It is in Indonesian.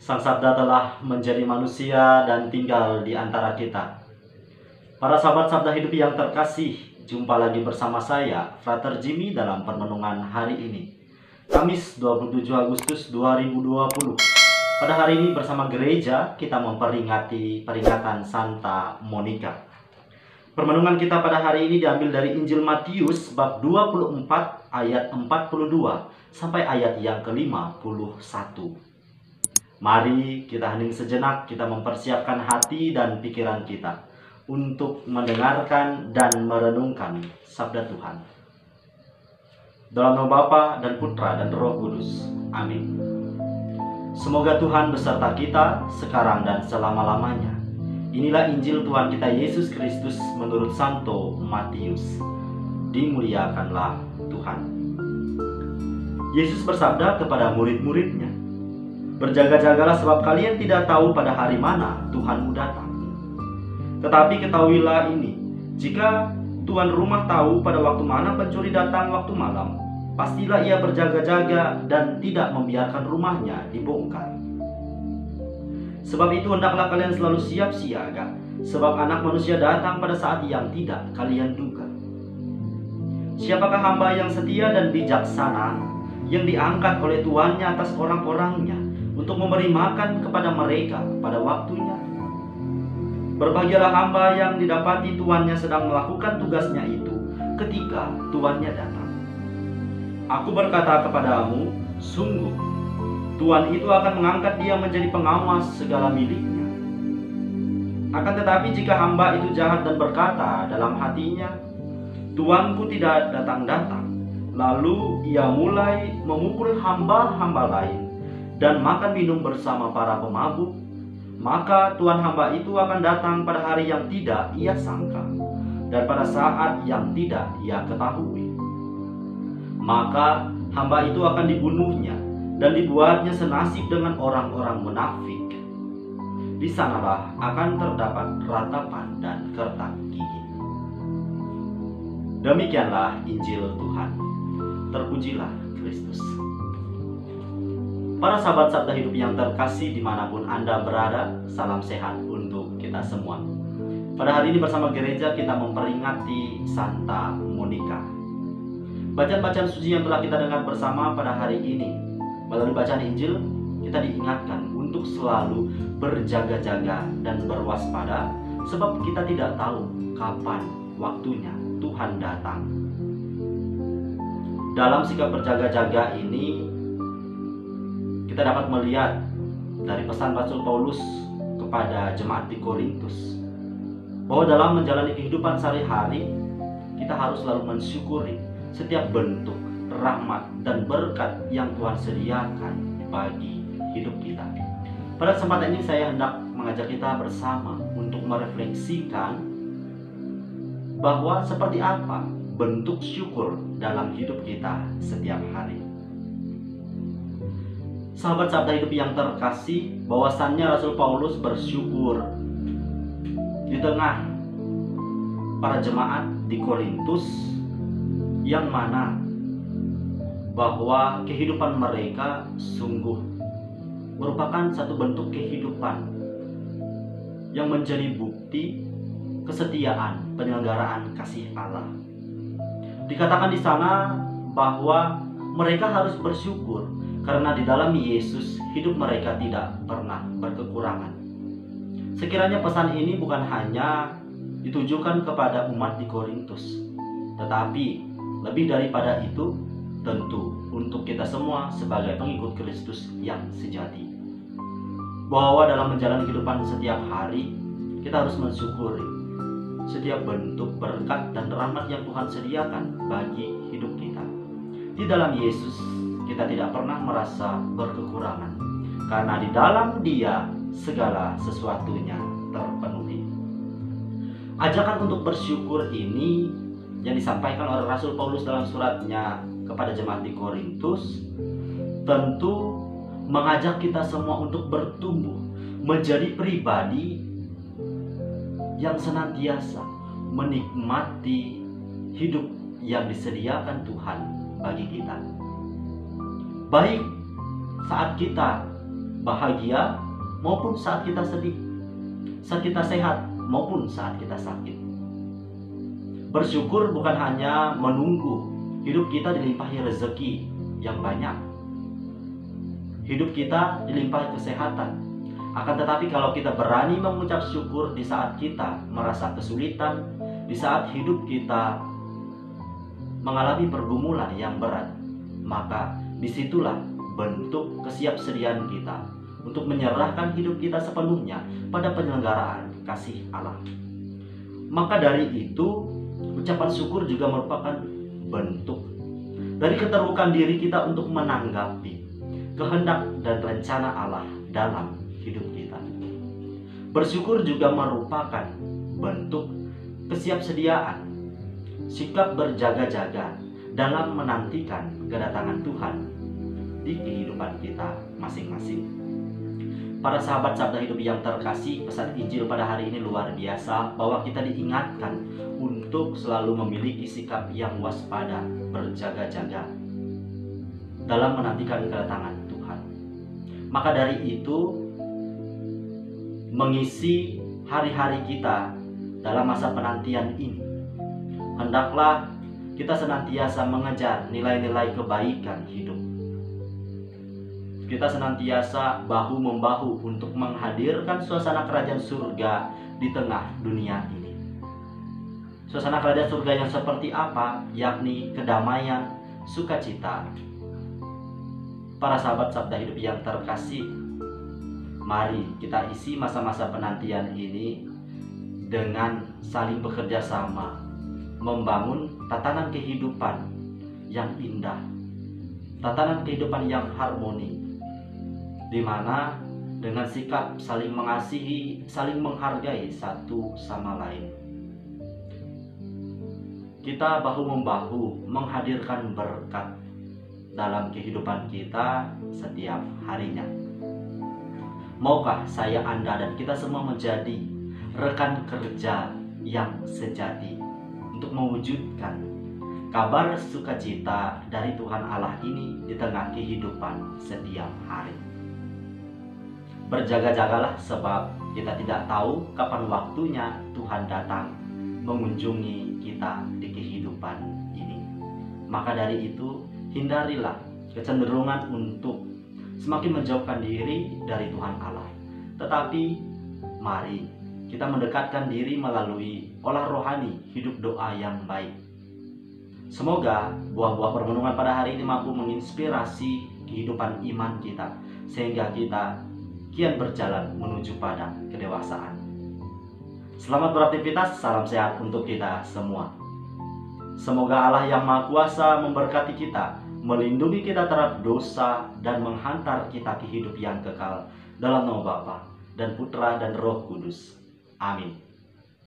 Sang Sabda telah menjadi manusia dan tinggal di antara kita. Para sahabat Sabda Hidup yang terkasih, jumpa lagi bersama saya, Frater Jimmy dalam permenungan hari ini, Kamis 27 Agustus 2020. Pada hari ini bersama gereja kita memperingati peringatan Santa Monica. Permenungan kita pada hari ini diambil dari Injil Matius bab 24 ayat 42 sampai ayat yang ke-51. Mari kita hening sejenak, kita mempersiapkan hati dan pikiran kita untuk mendengarkan dan merenungkan sabda Tuhan. Dalam nama Bapa dan Putra dan Roh Kudus. Amin. Semoga Tuhan beserta kita sekarang dan selama-lamanya. Inilah Injil Tuhan kita Yesus Kristus menurut Santo Matius. Dimuliakanlah Tuhan. Yesus bersabda kepada murid-muridnya, "Berjaga-jagalah sebab kalian tidak tahu pada hari mana Tuhanmu datang. Tetapi ketahuilah ini, jika tuan rumah tahu pada waktu mana pencuri datang waktu malam, pastilah ia berjaga-jaga dan tidak membiarkan rumahnya dibongkar. Sebab itu hendaklah kalian selalu siap siaga, sebab Anak Manusia datang pada saat yang tidak kalian duga. Siapakah hamba yang setia dan bijaksana, yang diangkat oleh tuannya atas orang-orangnya untuk memberi makan kepada mereka pada waktunya? Berbahagialah hamba yang didapati tuannya sedang melakukan tugasnya itu ketika tuannya datang. Aku berkata kepadamu, sungguh Tuan itu akan mengangkat dia menjadi pengawas segala miliknya. Akan tetapi jika hamba itu jahat dan berkata dalam hatinya, Tuanku tidak datang-datang, lalu ia mulai memukul hamba-hamba lain dan makan minum bersama para pemabuk, maka tuan hamba itu akan datang pada hari yang tidak ia sangka dan pada saat yang tidak ia ketahui. Maka hamba itu akan dibunuhnya dan dibuatnya senasib dengan orang-orang munafik. Di sanalah akan terdapat ratapan dan kertak gigi." Demikianlah Injil Tuhan. Terpujilah Kristus. Para sahabat Sabda Hidup yang terkasih dimanapun Anda berada, salam sehat untuk kita semua. Pada hari ini bersama gereja kita memperingati Santa Monica. Bacaan-bacaan suci yang telah kita dengar bersama pada hari ini, melalui bacaan Injil, kita diingatkan untuk selalu berjaga-jaga dan berwaspada, sebab kita tidak tahu kapan waktunya Tuhan datang. Dalam sikap berjaga-jaga ini, kita dapat melihat dari pesan Rasul Paulus kepada jemaat di Korintus, bahwa dalam menjalani kehidupan sehari-hari, kita harus selalu mensyukuri setiap bentuk rahmat dan berkat yang Tuhan sediakan bagi hidup kita. Pada kesempatan ini saya hendak mengajak kita bersama untuk merefleksikan bahwa seperti apa bentuk syukur dalam hidup kita setiap hari. Sahabat Sabda Hidup yang terkasih, bahwasannya Rasul Paulus bersyukur di tengah para jemaat di Korintus, yang mana bahwa kehidupan mereka sungguh merupakan satu bentuk kehidupan yang menjadi bukti kesetiaan penyelenggaraan kasih Allah. Dikatakan di sana bahwa mereka harus bersyukur karena di dalam Yesus hidup mereka tidak pernah berkekurangan. Sekiranya pesan ini bukan hanya ditujukan kepada umat di Korintus, tetapi lebih daripada itu, tentu untuk kita semua sebagai pengikut Kristus yang sejati, bahwa dalam menjalani kehidupan setiap hari kita harus mensyukuri setiap bentuk berkat dan rahmat yang Tuhan sediakan bagi hidup kita. Di dalam Yesus kita tidak pernah merasa berkekurangan, karena di dalam Dia segala sesuatunya terpenuhi. Ajakan untuk bersyukur ini yang disampaikan oleh Rasul Paulus dalam suratnya kepada jemaat di Korintus tentu mengajak kita semua untuk bertumbuh menjadi pribadi yang senantiasa menikmati hidup yang disediakan Tuhan bagi kita. Baik saat kita bahagia maupun saat kita sedih, saat kita sehat maupun saat kita sakit. Bersyukur bukan hanya menunggu hidup kita dilimpahi rezeki yang banyak, hidup kita dilimpahi kesehatan. Akan tetapi kalau kita berani mengucap syukur di saat kita merasa kesulitan, di saat hidup kita mengalami pergumulan yang berat, maka disitulah bentuk kesiapsediaan kita untuk menyerahkan hidup kita sepenuhnya pada penyelenggaraan kasih Allah. Maka dari itu, ucapan syukur juga merupakan bentuk dari keterbukaan diri kita untuk menanggapi kehendak dan rencana Allah dalam hidup kita. Bersyukur juga merupakan bentuk kesiapsediaan, sikap berjaga-jaga dalam menantikan kedatangan Tuhan di kehidupan kita masing-masing. Para sahabat Sabda Hidup yang terkasih, pesan Injil pada hari ini luar biasa bahwa kita diingatkan untuk selalu memiliki sikap yang waspada, berjaga-jaga dalam menantikan kedatangan Tuhan. Maka dari itu, mengisi hari-hari kita dalam masa penantian ini, hendaklah kita senantiasa mengejar nilai-nilai kebaikan hidup. Kita senantiasa bahu-membahu untuk menghadirkan suasana kerajaan surga di tengah dunia ini. Suasana kerajaan surga yang seperti apa? Yakni kedamaian, sukacita. Para sahabat Sabda Hidup yang terkasih, mari kita isi masa-masa penantian ini dengan saling bekerja sama, membangun tatanan kehidupan yang indah, tatanan kehidupan yang harmoni, di mana dengan sikap saling mengasihi, saling menghargai satu sama lain, kita bahu-membahu menghadirkan berkat dalam kehidupan kita setiap harinya. Maukah saya, Anda, dan kita semua menjadi rekan kerja yang sejati untuk mewujudkan kabar sukacita dari Tuhan Allah ini di tengah kehidupan setiap hari. Berjaga-jagalah sebab kita tidak tahu kapan waktunya Tuhan datang mengunjungi kita di kehidupan ini. Maka dari itu, hindarilah kecenderungan untuk semakin menjauhkan diri dari Tuhan Allah. Tetapi mari kita mendekatkan diri melalui olah rohani hidup doa yang baik. Semoga buah-buah permenungan pada hari ini mampu menginspirasi kehidupan iman kita, sehingga kita kian berjalan menuju pada kedewasaan. Selamat beraktivitas, salam sehat untuk kita semua. Semoga Allah yang Maha Kuasa memberkati kita, melindungi kita terhadap dosa, dan menghantar kita ke hidup yang kekal dalam nama Bapa dan Putra dan Roh Kudus. Amin.